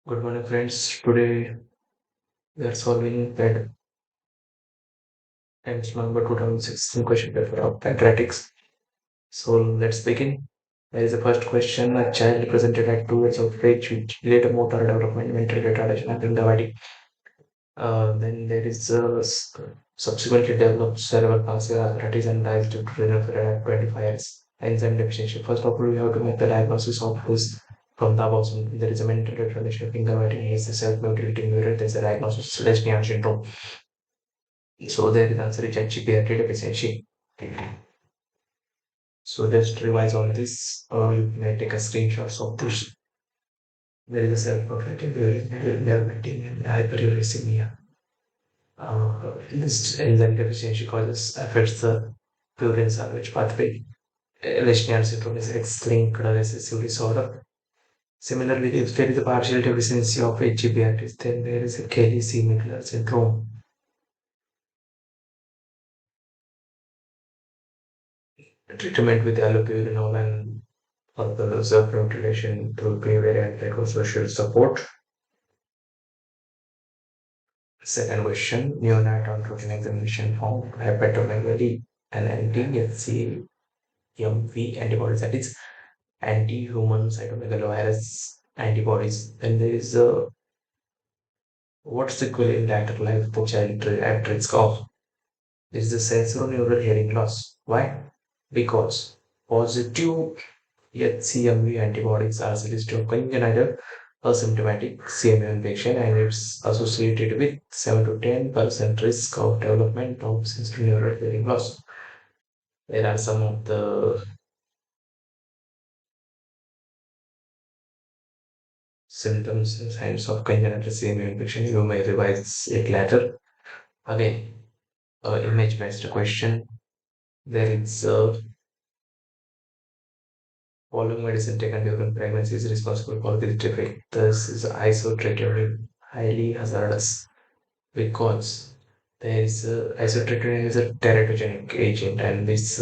Good morning, friends. Today we are solving that tenth November 2016 question paper of Pediatrics. So let's begin. There is the first question. A child presented at 2 years of age with later motor development, mental retardation, and diabetic. Then there is subsequently developed cerebral palsy, arthritis, and dies due to renal failure at 25 years. Enzyme deficiency. First of all, we have to make the diagnosis of this from the above. So there is a mental retardation, finger biting, is a self-mutilating mirror. There is a diagnosis, Leschner syndrome. So there is answer is HGPR deficiency. So just revise on this, or you may take a screenshots of this. There is a self-perfecting diabetes and hyperuricemia. This enzyme deficiency causes affects the purine salvage pathway. Leschner syndrome is X-linked recessive disorder. Similarly, if there is a partial deficiency of HGPR, then there is a Kelly-Miller syndrome. Treatment with allopurinol and further self-mutilation to behavior and psychosocial support. Second question, neonatal protein examination found hepatomegaly and anti-HCMV antibodies, that is anti-human cytomegalovirus antibodies. Then there is what's the equivalent in later life the child at risk of? This is the sensorineural hearing loss. Why? Because positive HCMV antibodies are released to congenital asymptomatic CMV infection, and it's associated with 7 to 10% risk of development of sensorineural hearing loss. There are some of the symptoms and signs of congenital CMV infection. You may revise it later. Again, image based question. There is following medicine taken during pregnancy is responsible for this defect. This is isotretinoin, highly hazardous because there is isotretinoin is a teratogenic agent, and this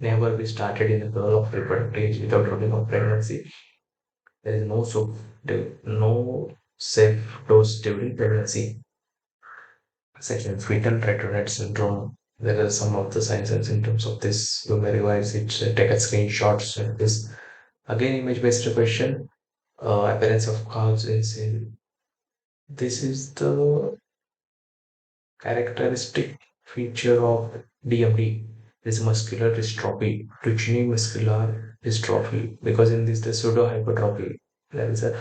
never be started in the girl of reproductive age without running of pregnancy. There is no safe dose during pregnancy. Second, fetal Rett syndrome. There are some of the signs and symptoms of this. You may revise it, take a screenshots of this. Again, image-based question. Appearance of cause in this is the characteristic feature of DMD. This muscular dystrophy, Duchenne muscular dystrophy, because in this the pseudo hypertrophy. There is a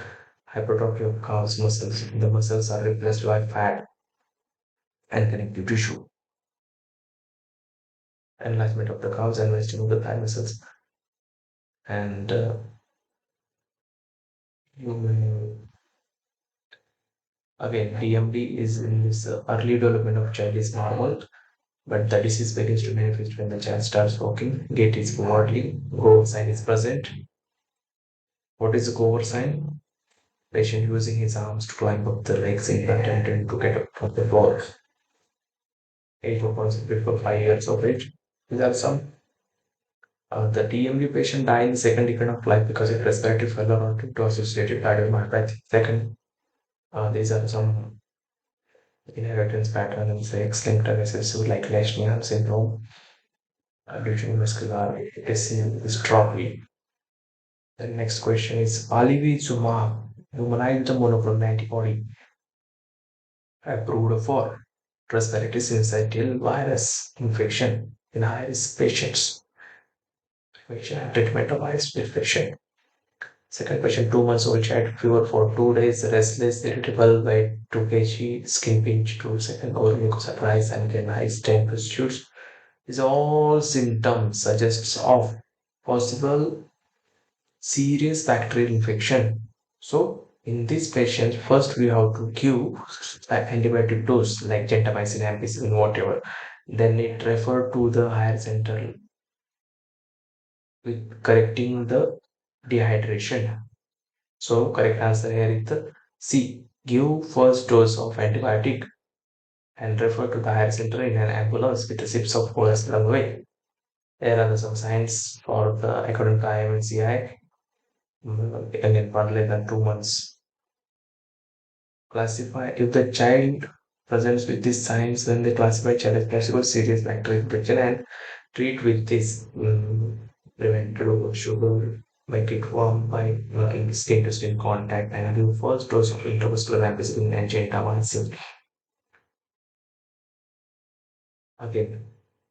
hypertrophy of calves muscles. The muscles are replaced by fat and connective tissue. Enlargement of the calves and wasting of the thigh muscles. And again, DMD is in this early development of child is normal, but the disease begins to manifest when the child starts walking. Gait is waddling. Go sign is present. What is the go sign? Patient using his arms to climb up the legs in attempt to get up from the floor. Age of onset before 5 years of age. These are some. The DMD patient died in the second decade of life because of respiratory failure or due to associated cardiomyopathy. Second, these are some inheritance patterns, X-linked recessive like Leschner syndrome, Duchenne muscular dystrophy. The next question is palivizumab, humanized monoclonal antibody, approved for respiratory syncytial virus infection in high-risk patients. Infection and treatment of high-risk infection. Second question, 2 months old child, fever for 2 days, restless, irritable, weight 2 kg, skin pinch 2 seconds, over mucosal rise and then high stain pursuits. These all symptoms suggests of possible serious bacterial infection. So in these patients, first we have to give antibiotic dose like gentamicin, ampicillin, whatever. Then it refer to the higher center with correcting the dehydration. So correct answer here is the C. Give first dose of antibiotic and refer to the higher center in an ambulance with the sips of OS along the way. Here are some signs for the according to IMCI. Again, for less than 2 months. Classify if the child presents with these signs, then they classify child as possible serious bacterial infection and treat with this prevent sugar, make it warm by making skin to skin contact, and give first dose of intravascular ampicillin and gentamicin. Again,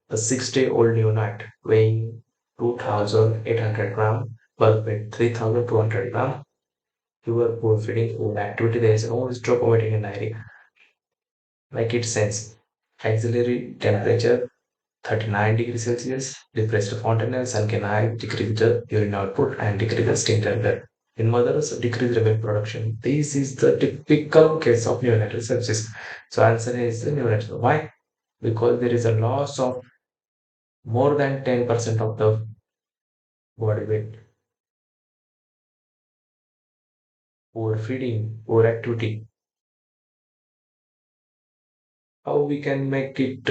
a 6-day-old neonate weighing 2,800 gram, bulk weight 3,200 gram, pure poor feeding food activity. There is no history of vomiting and diarrhea. Like it says, auxiliary temperature 39 degrees Celsius, depressed fontanelles and canine decrease the urine output and decrease the skin tender. In mothers, decrease the milk production. This is the typical case of neonatal sepsis. So answer is the neonatal. Why? Because there is a loss of more than 10% of the body weight, poor feeding, poor activity. How we can make it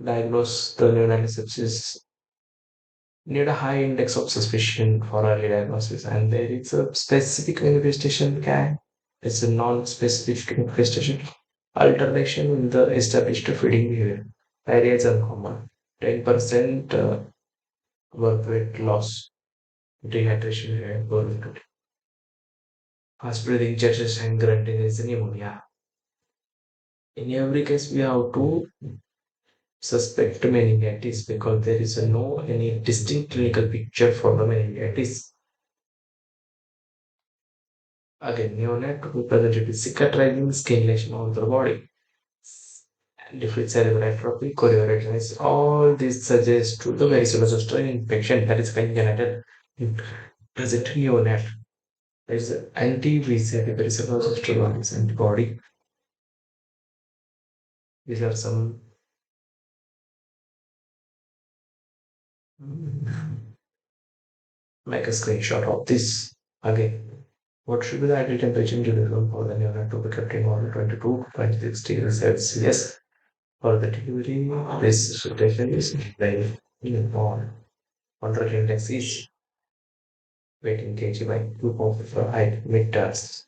diagnose the neonatal sepsis? Need a high index of suspicion for early diagnosis, and there is a specific manifestation can. It's a non-specific manifestation. Alteration in the established feeding behavior. Diarrhea is uncommon. 10% work weight loss, dehydration, and burning. Fast breathing, chest and grunting is pneumonia. In every case, we have to suspect meningitis because there is no any distinct clinical picture for the meningitis. Again, neonate to be presented with cicatrizing skin lesion on the body. And different cerebral atrophy, chorioretinitis, all this suggests to the varicose infection that is congenital present neonate. There is anti-VCD varicose antibody. These are some make a screenshot of this. Again, what should be the ideal temperature in uniform for the neonate to be kept in order 22 to 26 degrees Celsius? For the delivery, this situation is very important. Control index is weight in kg by cube of height meters.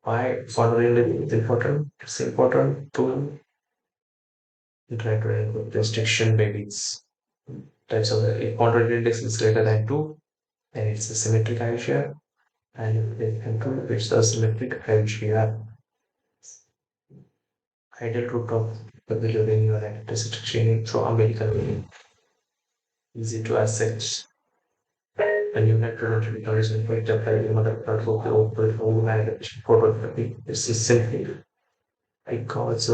Why control index is important? It's important to try to remove restriction babies. Types of if control index is greater than 2, then it's a symmetric inertia, and if it is than 2, it's a symmetric inertia. Ideal route of the delivering your electricity training through umbilical vein. Easy to assess. And you have to condition for example, the mother platform to operate home management photography. This is simply because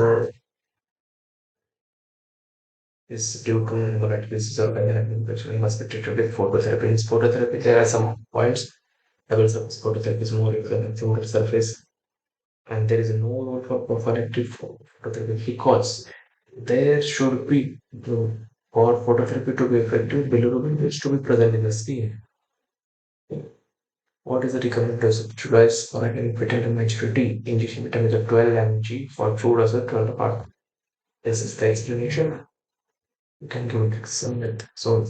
is due to molecular disease or congenital infection must be treated with phototherapy. In phototherapy, there are some points. Double surface phototherapy is more effective than single surface, and there is no role for prophylactic phototherapy because there should be for phototherapy to be effective, bilirubin needs to be present in the skin. What is the recommended dose device for an infant and maturity? Injection vitamin of 12 mg for 2 doses 12 apart. This is the explanation. You can give it some with so